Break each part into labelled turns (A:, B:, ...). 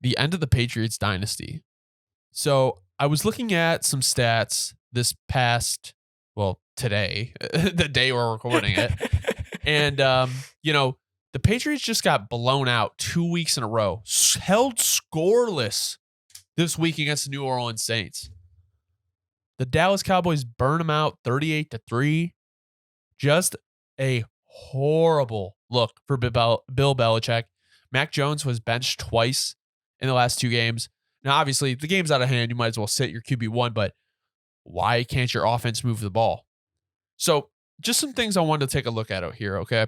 A: the end of the Patriots Dynasty. So I was looking at some stats this past, today, the day we're recording it. And, the Patriots just got blown out 2 weeks in a row, held scoreless this week against the New Orleans Saints. The Dallas Cowboys burn them out 38-3. Just a horrible look for Bill Belichick. Mac Jones was benched twice in the last 2 games. Now, obviously, if the game's out of hand, you might as well sit your QB1, but why can't your offense move the ball? So just some things I wanted to take a look at out here, okay?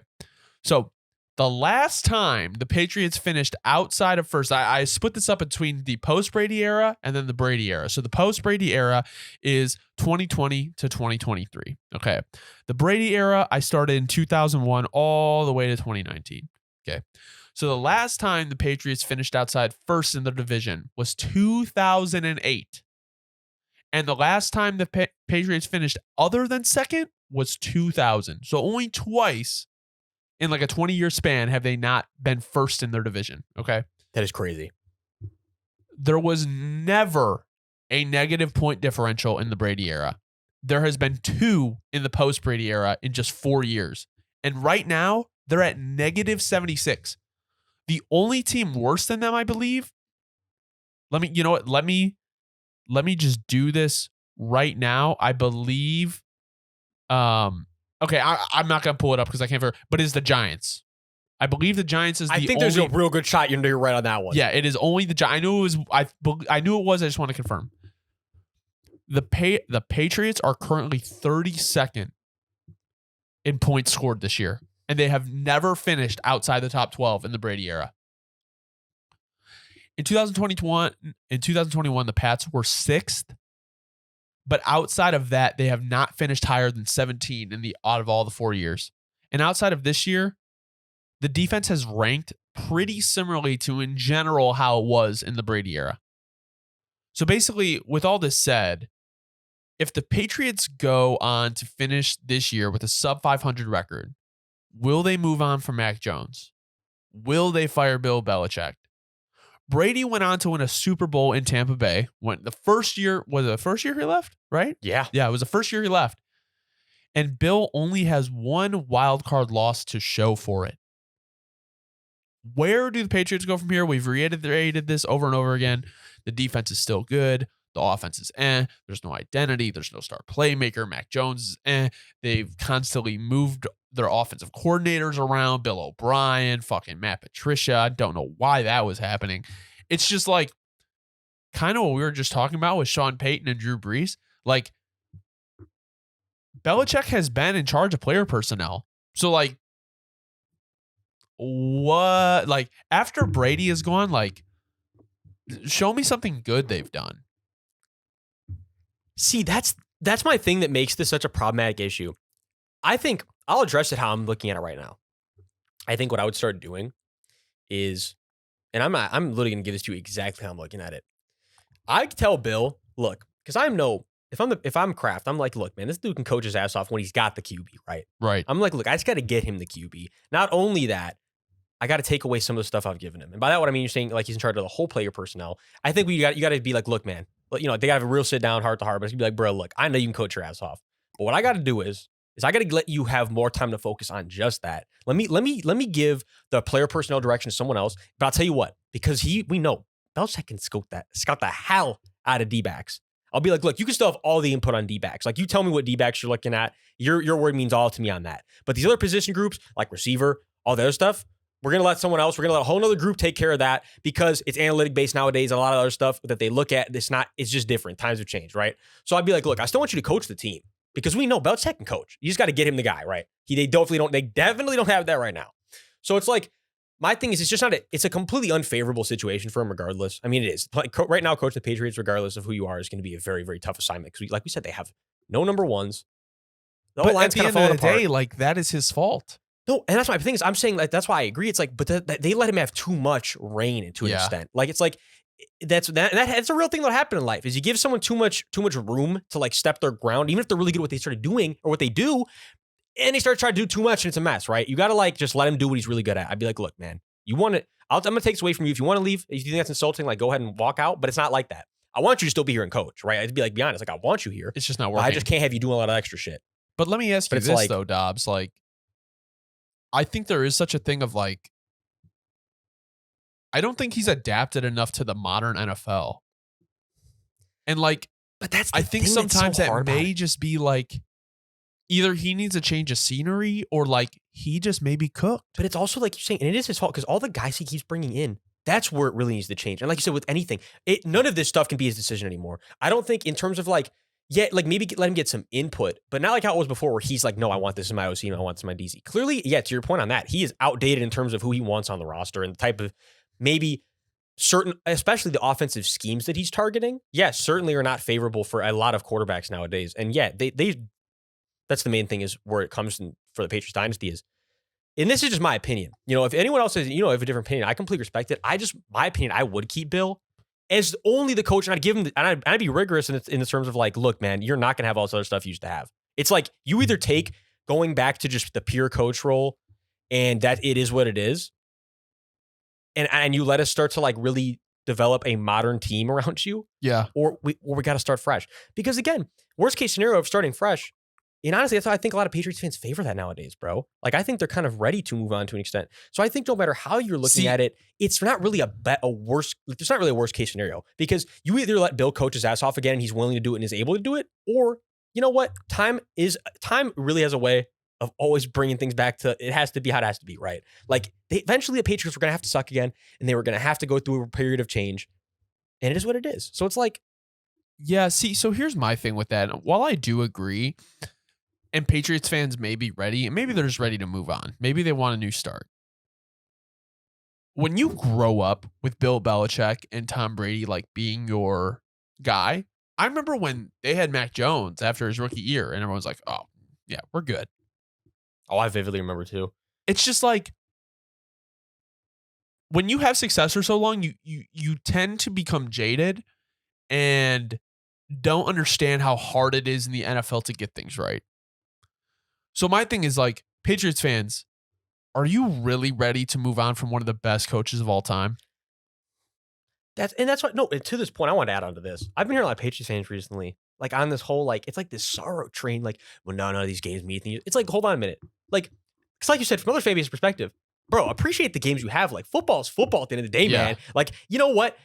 A: So the last time the Patriots finished outside of first, I split this up between the post-Brady era and then the Brady era. So the post-Brady era is 2020 to 2023, okay? The Brady era, I started in 2001 all the way to 2019, okay? So the last time the Patriots finished outside first in their division was 2008. And the last time the Patriots finished other than second was 2000. So only twice in like a 20-year span have they not been first in their division, okay?
B: That is crazy.
A: There was never a negative point differential in the Brady era. There has been 2 in the post-Brady era in just 4 years. And right now, they're at negative 76. The only team worse than them, I believe. Let me just do this right now. I believe. Okay, I'm not gonna pull it up because I can't. But it's the Giants. I believe the Giants is. I think
B: there's a real good shot you're right on that one.
A: Yeah, it is only the Giants. I knew it was. I knew it was. I just want to confirm. The Patriots are currently 32nd in points scored this year. And they have never finished outside the top 12 in the Brady era. In 2021, the Pats were 6th. But outside of that, they have not finished higher than 17 out of all the 4 years. And outside of this year, the defense has ranked pretty similarly to, in general, how it was in the Brady era. So basically, with all this said, if the Patriots go on to finish this year with a sub 500 record, will they move on from Mac Jones? Will they fire Bill Belichick? Brady went on to win a Super Bowl in Tampa Bay. Was it the first year he left, right?
B: Yeah.
A: Yeah, it was the first year he left. And Bill only has one wild card loss to show for it. Where do the Patriots go from here? We've reiterated this over and over again. The defense is still good. The offense is There's no identity. There's no star playmaker. Mac Jones is They've constantly moved their offensive coordinators around. Bill O'Brien, fucking Matt Patricia. I don't know why that was happening. It's just like kind of what we were just talking about with Sean Payton and Drew Brees. Like Belichick has been in charge of player personnel. So like what? Like after Brady is gone, like show me something good they've done.
B: See, that's my thing that makes this such a problematic issue. I think I'll address it how I'm looking at it right now. I think what I would start doing is, and I'm literally going to give this to you exactly how I'm looking at it. I tell Bill, look, because if I'm Kraft, I'm like, look, man, this dude can coach his ass off when he's got the QB, right?
A: Right.
B: I'm like, look, I just got to get him the QB. Not only that, I got to take away some of the stuff I've given him. And by that, what I mean, you're saying like he's in charge of the whole player personnel. I think you got to be like, look, man, they got to have a real sit down, heart to heart. But it's gonna be like, bro, look, I know you can coach your ass off, but what I got to do is I got to let you have more time to focus on just that. Let me give the player personnel direction to someone else. But I'll tell you what, because we know Belichick can scout the hell out of D-backs. I'll be like, look, you can still have all the input on D-backs. Like you tell me what D-backs you're looking at. Your word means all to me on that. But these other position groups, like receiver, all the other stuff, we're going to let someone else, we're going to let a whole other group take care of that because it's analytic based nowadays. A lot of other stuff that they look at, it's just different. Times have changed, right? So I'd be like, look, I still want you to coach the team because we know Belichick can coach. You just got to get him the guy, right? They definitely don't have that right now. So it's like, my thing is, it's just not it's a completely unfavorable situation for him regardless. I mean, it is. Like, right now, coach the Patriots, regardless of who you are, is going to be a very, very tough assignment because, like we said, they have no number ones.
A: The whole line's kind of falling apart. Like, that is his fault.
B: No, and that's my thing is I'm saying like that's why I agree. It's like, but they let him have too much reign to an extent. Like it's like that's a real thing that happened in life. Is you give someone too much room to like step their ground, even if they're really good at what they started doing or what they do, and they start trying to do too much and it's a mess, right? You got to like just let him do what he's really good at. I'd be like, look, man, you want it. I'm going to take this away from you. If you want to leave, if you think that's insulting, like go ahead and walk out. But it's not like that. I want you to still be here and coach, right? I'd be honest. Like I want you here.
A: It's just not
B: But
A: working.
B: I just can't have you doing a lot of extra shit.
A: But let me ask you this though, Dobbs. Like, I think there is such a thing of like, I don't think he's adapted enough to the modern NFL. And like,
B: but that's
A: I think sometimes that may just be like, either he needs a change of scenery or like he just may be cooked.
B: But it's also like you're saying, and it is his fault because all the guys he keeps bringing in, that's where it really needs to change. And like you said, with anything, none of this stuff can be his decision anymore. I don't think in terms of like, yeah, like maybe let him get some input, but not like how it was before where he's like, no, I want this in my OC and I want this in my DC. Clearly, yeah, to your point on that, he is outdated in terms of who he wants on the roster and the type of maybe certain, especially the offensive schemes that he's targeting. Yes, certainly are not favorable for a lot of quarterbacks nowadays. And yeah, they that's the main thing is where it comes in for the Patriots Dynasty is, and this is just my opinion. You know, if anyone else says, you know, I have a different opinion, I completely respect it. My opinion, I would keep Bill as only the coach, and I'd give him, and I'd be rigorous in the terms of like, look, man, you're not going to have all this other stuff you used to have. It's like you either take going back to just the pure coach role and that it is what it is, and you let us start to like really develop a modern team around you.
A: Yeah.
B: Or we got to start fresh. Because again, worst case scenario of starting fresh, and honestly, that's why I think a lot of Patriots fans favor that nowadays, bro. Like, I think they're kind of ready to move on to an extent. So I think no matter how you're looking at it, it's not really there's not really a worst case scenario because you either let Bill coach his ass off again and he's willing to do it and is able to do it, or you know what? Time really has a way of always bringing things back to, it has to be how it has to be, right? Like, eventually the Patriots were going to have to suck again and they were going to have to go through a period of change. And it is what it is. So it's like,
A: yeah, see, so here's my thing with that. While I do agree, and Patriots fans may be ready, and maybe they're just ready to move on. Maybe they want a new start. When you grow up with Bill Belichick and Tom Brady like being your guy, I remember when they had Mac Jones after his rookie year, and everyone's like, oh, yeah, we're good.
B: Oh, I vividly remember too.
A: It's just like, when you have success for so long, you tend to become jaded and don't understand how hard it is in the NFL to get things right. So my thing is like, Patriots fans, are you really ready to move on from one of the best coaches of all time?
B: That's what, no, to this point, I want to add on to this. I've been hearing a lot of Patriots fans recently, like on this whole, like, it's like this sorrow train, like, well, no, none of these games mean anything. It's like, hold on a minute. Like, it's like you said, from other fan base perspective, bro, appreciate the games you have. Like, football is football at the end of the day, man. Like, you know what?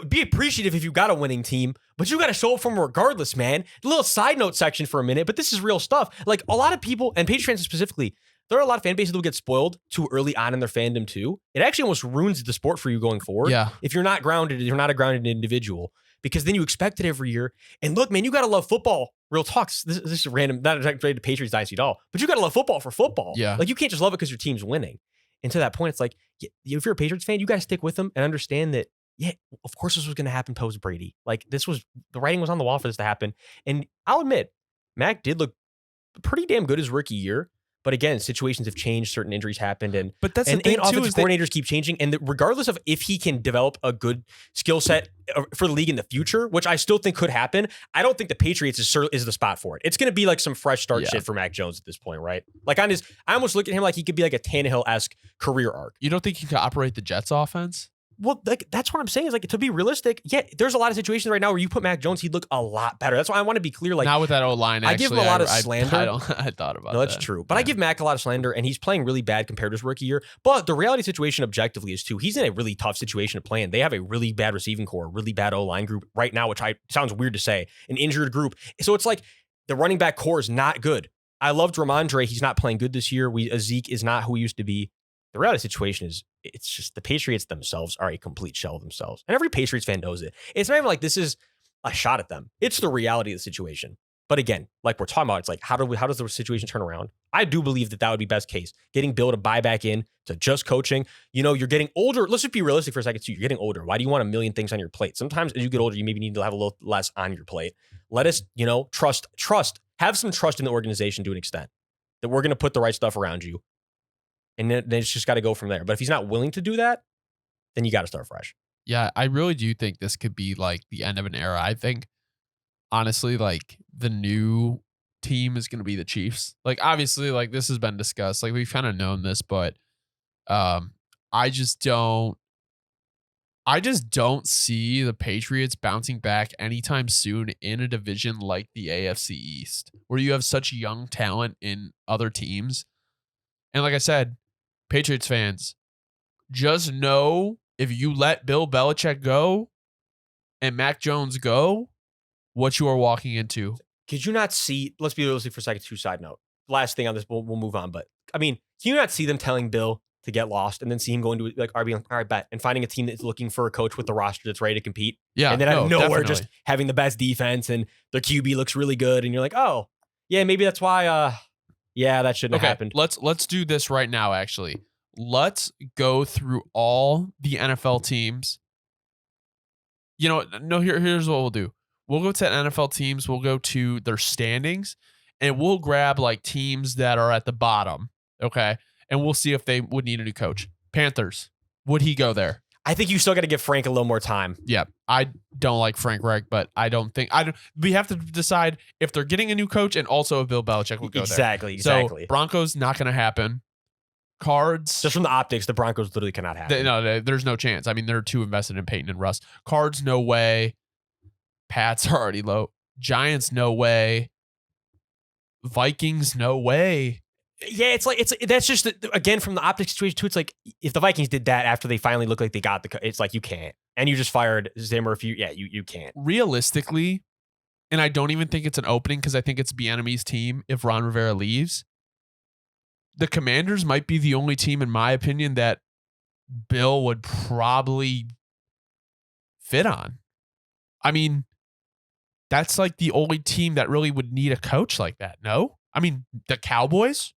B: Be appreciative if you got a winning team, but you got to show up for them regardless, man. A little side note section for a minute, but this is real stuff. Like, a lot of people, and Patriots fans specifically, there are a lot of fan bases that will get spoiled too early on in their fandom too. It actually almost ruins the sport for you going forward.
A: Yeah.
B: If you're not grounded, you're not a grounded individual, because then you expect it every year. And look, man, you got to love football. Real talks. This is random, not related to Patriots Dynasty at all, but you got to love football for football.
A: Yeah.
B: Like, you can't just love it because your team's winning. And to that point, it's like, if you're a Patriots fan, you got to stick with them and understand that, yeah, of course this was going to happen post Brady. Like, the writing was on the wall for this to happen. And I'll admit, Mac did look pretty damn good his rookie year. But again, situations have changed. Certain injuries happened, and
A: that's the thing too,
B: offensive coordinators keep changing. And regardless of if he can develop a good skill set for the league in the future, which I still think could happen, I don't think the Patriots is the spot for it. It's going to be like some fresh start shit for Mac Jones at this point, right? Like, I almost look at him like he could be like a Tannehill-esque career arc.
A: You don't think he could operate the Jets offense?
B: Well, like, that's what I'm saying is, like, to be realistic, yeah, there's a lot of situations right now where you put Mac Jones, he'd look a lot better. That's why I want to be clear. Like,
A: not with that O-line, actually.
B: I give him a lot of slander.
A: I thought about that.
B: No, that's true. But I give Mac a lot of slander, and he's playing really bad compared to his rookie year. But the reality situation objectively is, too, he's in a really tough situation to play in. They have a really bad receiving core, really bad O-line group right now, which sounds weird to say, an injured group. So it's like the running back core is not good. I loved Ramondre. He's not playing good this year. Zeke is not who he used to be. The reality situation is, it's just the Patriots themselves are a complete shell of themselves. And every Patriots fan knows it. It's not even like this is a shot at them. It's the reality of the situation. But again, like we're talking about, it's like, how does the situation turn around? I do believe that would be best case. Getting Bill to buy back in to just coaching. You know, you're getting older. Let's just be realistic for a second too. You're getting older. Why do you want a million things on your plate? Sometimes as you get older, you maybe need to have a little less on your plate. Let us, trust, have some trust in the organization to an extent that we're going to put the right stuff around you. And then it's just got to go from there. But if he's not willing to do that, then you got to start fresh.
A: Yeah, I really do think this could be like the end of an era. I think, honestly, like the new team is going to be the Chiefs. Like, obviously, like this has been discussed. Like, we've kind of known this, but I just don't I just don't see the Patriots bouncing back anytime soon in a division like the AFC East, where you have such young talent in other teams. And like I said, Patriots fans, just know if you let Bill Belichick go and Mac Jones go, what you are walking into.
B: Could you not see, let's be realistic for a second, side note. Last thing on this, we'll move on. But I mean, can you not see them telling Bill to get lost and then see him going to like RB, all right, bet, and finding a team that's looking for a coach with the roster that's ready to compete?
A: Yeah.
B: And then out of nowhere,
A: definitely.
B: just having the best defense and their QB looks really good. And you're like, oh, yeah, maybe that's why, yeah, that shouldn't have happened.
A: Let's do this right now, actually. Let's go through all the NFL teams. You know, no, here's what we'll do. We'll go to NFL teams. We'll go to their standings, and we'll grab like teams that are at the bottom. Okay. And we'll see if they would need a new coach. Panthers. Would he go there?
B: I think you still got to give Frank a little more time.
A: Yeah. I don't like Frank Reich, but we have to decide if they're getting a new coach and also if Bill Belichick would go
B: Exactly.
A: there. So Broncos, not going to happen. Cards.
B: Just from the optics, the Broncos literally cannot happen.
A: There's no chance. I mean, they're too invested in Peyton and Russ. Cards, no way. Pats are already low. Giants, no way. Vikings, no way.
B: Yeah, that's just again from the optics situation too. It's like if the Vikings did that after they finally looked like they got it's like you can't, and you just fired Zimmer. If you can't
A: realistically, and I don't even think it's an opening because I think it's Bieniemy's team. If Ron Rivera leaves, the Commanders might be the only team, in my opinion, that Bill would probably fit on. I mean, that's like the only team that really would need a coach like that. No, I mean the Cowboys.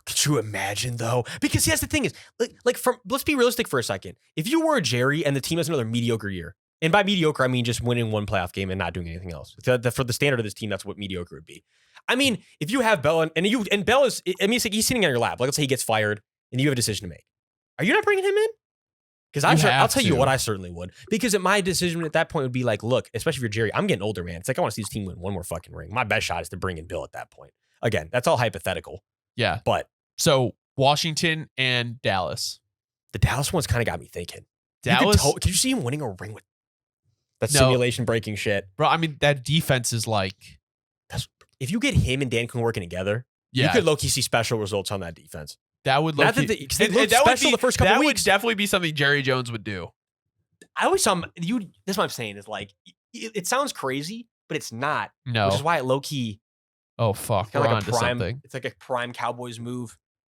B: Could you imagine though? Because yes, the thing is, let's be realistic for a second. If you were Jerry and the team has another mediocre year, and by mediocre I mean just winning one playoff game and not doing anything else. For the standard of this team, that's what mediocre would be. I mean, if you have Bell and Bell is, I mean, it's like he's sitting on your lap. Like let's say he gets fired and you have a decision to make. Are you not bringing him in? Because I'll tell you what, I certainly would. Because my decision at that point would be like, look, especially if you're Jerry, I'm getting older, man. It's like I want to see this team win one more fucking ring. My best shot is to bring in Bill at that point. Again, that's all hypothetical.
A: Yeah,
B: but.
A: So Washington and Dallas.
B: The Dallas one's kind of got me thinking.
A: Dallas.
B: Could you see him winning a ring with that simulation breaking shit?
A: Bro, I mean, that defense is like.
B: If you get him and Dan Quinn working together, you could low-key see special results on that defense.
A: That would
B: look special the first couple
A: that
B: weeks.
A: Would definitely be something Jerry Jones would do.
B: I always saw him. This is what I'm saying is like, it sounds crazy, but it's not.
A: No.
B: Which is why it low-key.
A: Oh, fuck. We're
B: like
A: onto something.
B: It's like a prime Cowboys move.